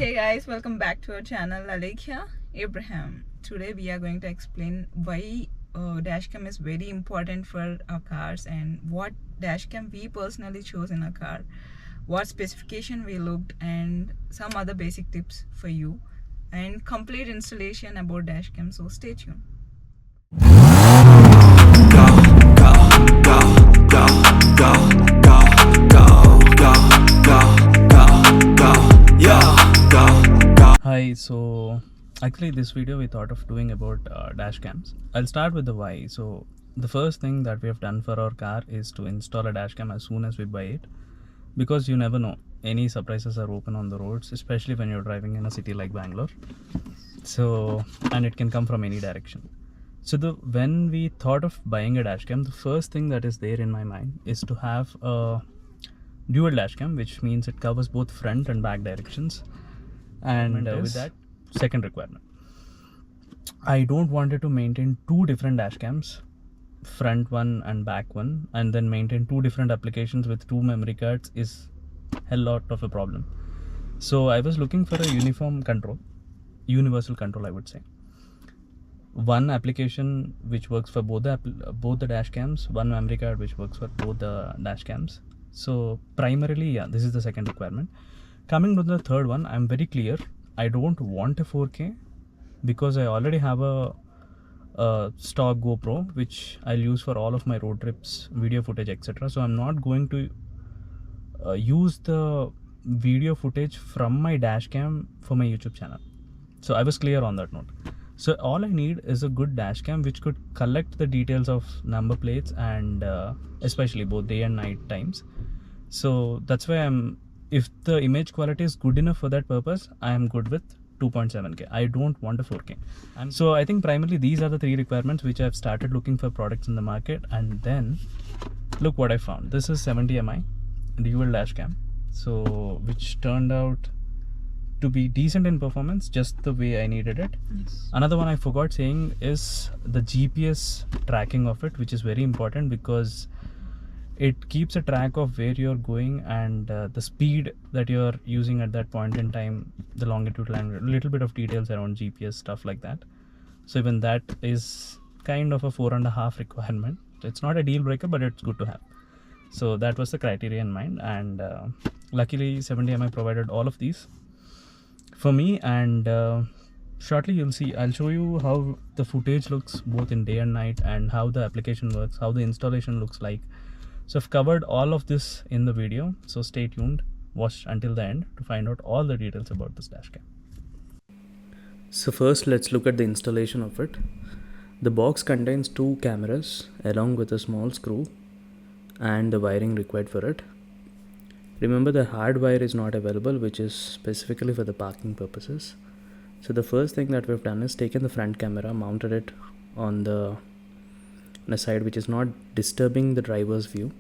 Hey guys, welcome back to our channel. Alekhya Abraham. Today we are going to explain why dashcam is very important for our cars and what dashcam we personally chose in a car, what specification we looked, and some other basic tips for you, and complete installation about dashcam. So stay tuned. Hi, so actually this video we thought of doing about dash cams. I'll start with the why. So the first thing that we have done for our car is to install a dash cam as soon as we buy it, because you never know, any surprises are open on the roads, especially when you're driving in a city like Bangalore. So, and it can come from any direction. So when we thought of buying a dash cam, the first thing that is there in my mind is to have a dual dash cam, which means it covers both front and back directions. And with that, second requirement, I don't want it to maintain two different dash cams, front one and back one, and then maintain two different applications with two memory cards is a lot of a problem. So I was looking for a universal control, I would say. One application which works for both the dash cams, one memory card which works for both the dash cams. So primarily, yeah, this is the second requirement. Coming to the third one, I'm very clear. I don't want a 4K because I already have a stock GoPro which I'll use for all of my road trips, video footage, etc. So I'm not going to use the video footage from my dash cam for my YouTube channel. So I was clear on that note. So all I need is a good dash cam which could collect the details of number plates and especially both day and night times. So that's why if the image quality is good enough for that purpose, I am good with 2.7K. I don't want a 4K. And so I think primarily these are the three requirements which I've started looking for products in the market. And then look what I found. This is 70 mi dual dash cam, so which turned out to be decent in performance, just the way I needed it. Yes. Another one I forgot saying is the GPS tracking of it, which is very important because it keeps a track of where you're going and the speed that you're using at that point in time, the longitude, a little bit of details around GPS, stuff like that. So even that is kind of a 4.5 requirement. It's not a deal breaker, but it's good to have. So that was the criteria in mind, and luckily 70mi provided all of these for me. And shortly you'll see, I'll show you how the footage looks both in day and night and how the application works, how the installation looks like. So I've covered all of this in the video, so stay tuned, watch until the end to find out all the details about this dash cam. So first let's look at the installation of it. The box contains two cameras along with a small screw and the wiring required for it. Remember, the hard wire is not available, which is specifically for the parking purposes. So the first thing that we've done is taken the front camera, mounted it on the side which is not disturbing the driver's view,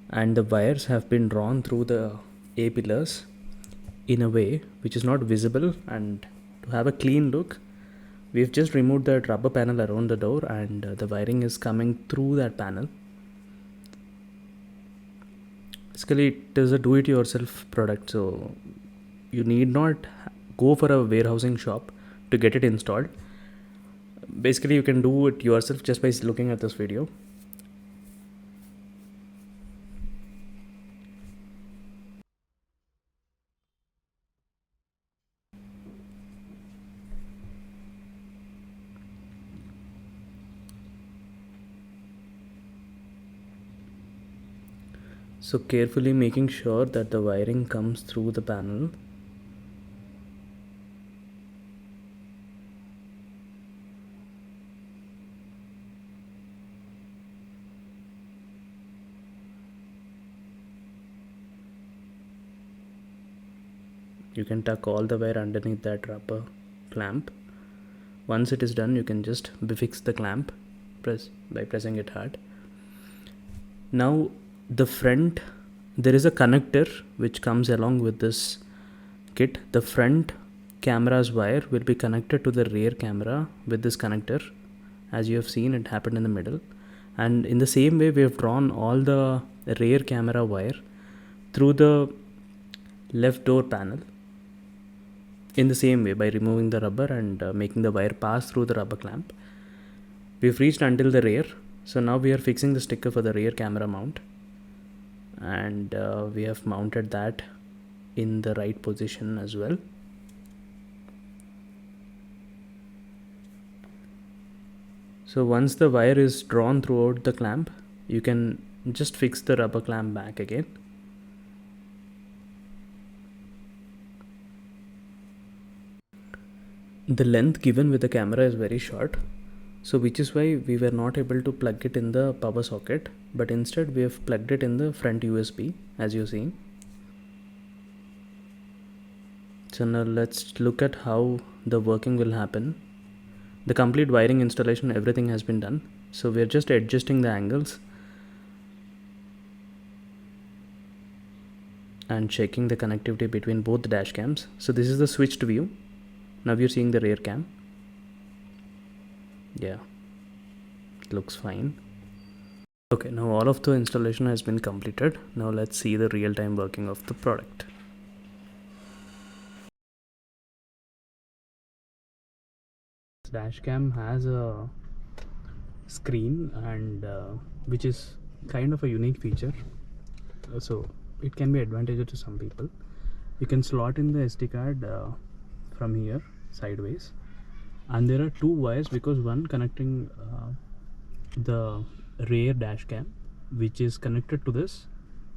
and the wires have been drawn through the A pillars in a way which is not visible. And to have a clean look, we've just removed that rubber panel around the door, and the wiring is coming through that panel. Basically it is a do-it-yourself product, so you need not go for a warehousing shop to get it installed. Basically you can do it yourself just by looking at this video. So carefully making sure that the wiring comes through the panel. You can tuck all the wire underneath that rubber clamp. Once it is done, you can just fix the clamp by pressing it hard. Now the front, there is a connector which comes along with this kit. The front camera's wire will be connected to the rear camera with this connector. As you have seen, it happened in the middle. And in the same way, we have drawn all the rear camera wire through the left door panel. in the same way by removing the rubber and making the wire pass through the rubber clamp. We've reached until the rear. So now we are fixing the sticker for the rear camera mount, and we have mounted that in the right position as well. So once the wire is drawn throughout the clamp, you can just fix the rubber clamp back again. The length given with the camera is very short, so which is why we were not able to plug it in the power socket, but instead we have plugged it in the front USB, as you're seeing. So now let's look at how the working will happen. The complete wiring installation, everything has been done, so we're just adjusting the angles and checking the connectivity between both the dash cams. So this is the switched view. Now you're seeing the rear cam. Yeah, it looks fine. Okay, now all of the installation has been completed. Now let's see the real-time working of the product. Dashcam has a screen, and which is kind of a unique feature, so it can be advantageous to some people. You can slot in the SD card from here sideways, and there are two wires, because one connecting the rear dash cam, which is connected to this,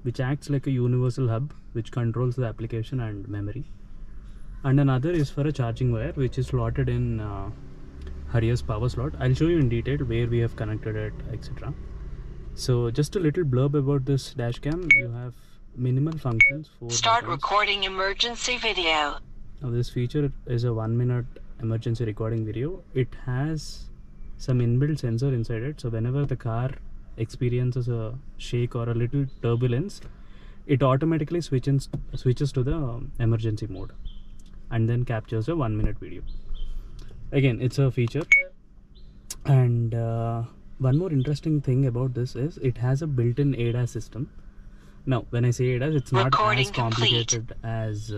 which acts like a universal hub which controls the application and memory, and another is for a charging wire which is slotted in Harrier's power slot. I'll show you in detail where we have connected it, etc. So just a little blurb about this dash cam. You have minimal functions for start buttons. Recording emergency video. Now this feature is a 1-minute emergency recording video. It has some inbuilt sensor inside it, so whenever the car experiences a shake or a little turbulence, it automatically switches to the emergency mode and then captures a 1-minute video. Again, it's a feature. And one more interesting thing about this is it has a built-in ADAS system. Now when I say ADAS, it's not Recording as complicated as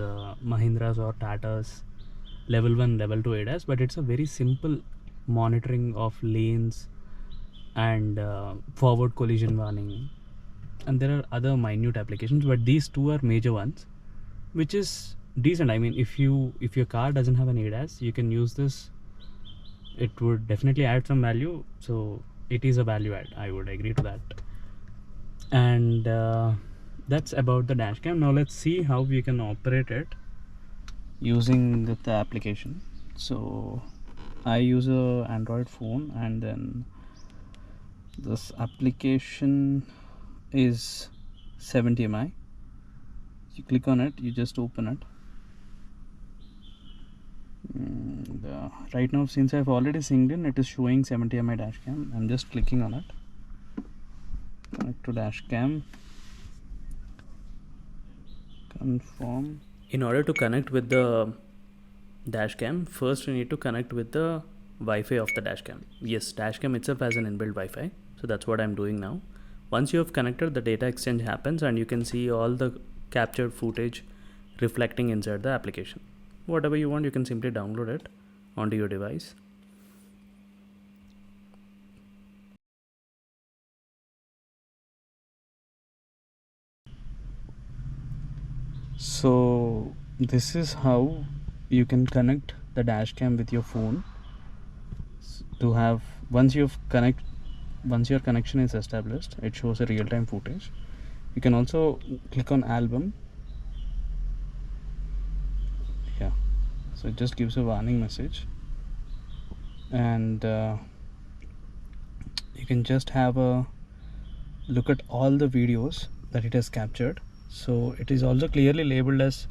Mahindra's or Tata's level 1 level 2 ADAS, but it's a very simple monitoring of lanes and forward collision warning, and there are other minute applications, but these two are major ones, which is decent. I mean, if your car doesn't have an ADAS, you can use this. It would definitely add some value, so it is a value add. I would agree to that. And that's about the dashcam. Now let's see how we can operate it using the application. So I use a Android phone, and then this application is 70 mi. You click on it, you just open it. Right now, since I've already synced in, it is showing 70 mi dashcam. I'm just clicking on it. Connect to dashcam. Confirm. In order to connect with the dashcam, first we need to connect with the Wi-Fi of the dashcam. Yes, dashcam itself has an inbuilt Wi-Fi, so that's what I'm doing now. Once you have connected, the data exchange happens, and you can see all the captured footage reflecting inside the application. Whatever you want, you can simply download it onto your device. So this is how you can connect the dashcam with your phone to have, once your connection is established, it shows a real-time footage. You can also click on album. Yeah, so it just gives a warning message, and you can just have a look at all the videos that it has captured. So it is also clearly labeled as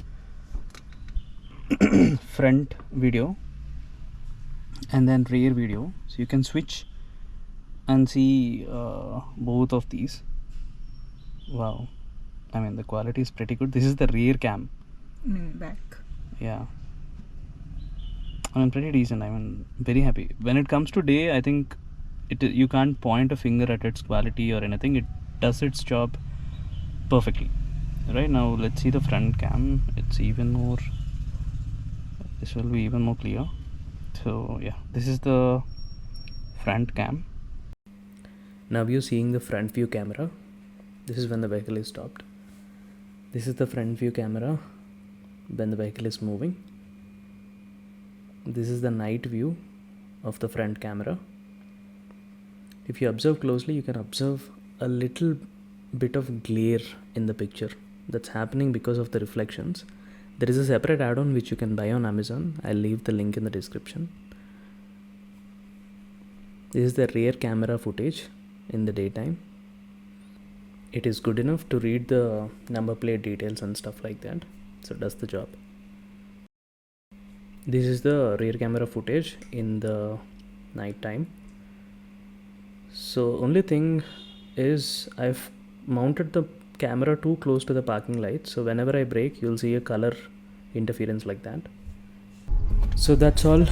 front video and then rear video, so you can switch and see both of these. Wow, I mean, the quality is pretty good. This is the rear cam. Back. Yeah, I mean, pretty decent. I mean, very happy. When it comes to day, I think you can't point a finger at its quality or anything. It does its job perfectly. Right now, let's see the front cam. It's even more. this will be even more clear. So yeah, this is the front cam. Now you're seeing the front view camera. This is when the vehicle is stopped. This is the front view camera when the vehicle is moving. This is the night view of the front camera. If you observe closely, you can observe a little bit of glare in the picture. That's happening because of the reflections. There is a separate add-on which you can buy on Amazon. I'll leave the link in the description. This is the rear camera footage in the daytime. It is good enough to read the number plate details and stuff like that. So it does the job. This is the rear camera footage in the night time. So only thing is I've mounted the camera too close to the parking light, so whenever I brake you'll see a color interference like that. So that's all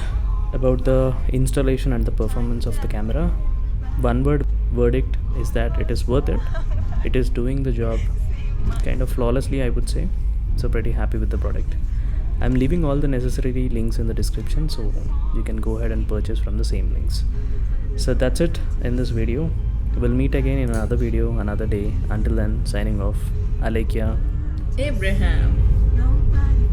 about the installation and the performance of the camera. One word verdict is that it is worth it. It is doing the job kind of flawlessly, I would say. So pretty happy with the product. I'm leaving all the necessary links in the description, so you can go ahead and purchase from the same links. So that's it in this video. We'll meet again in another video another day. Until then, signing off. Alekia. Abraham. Nobody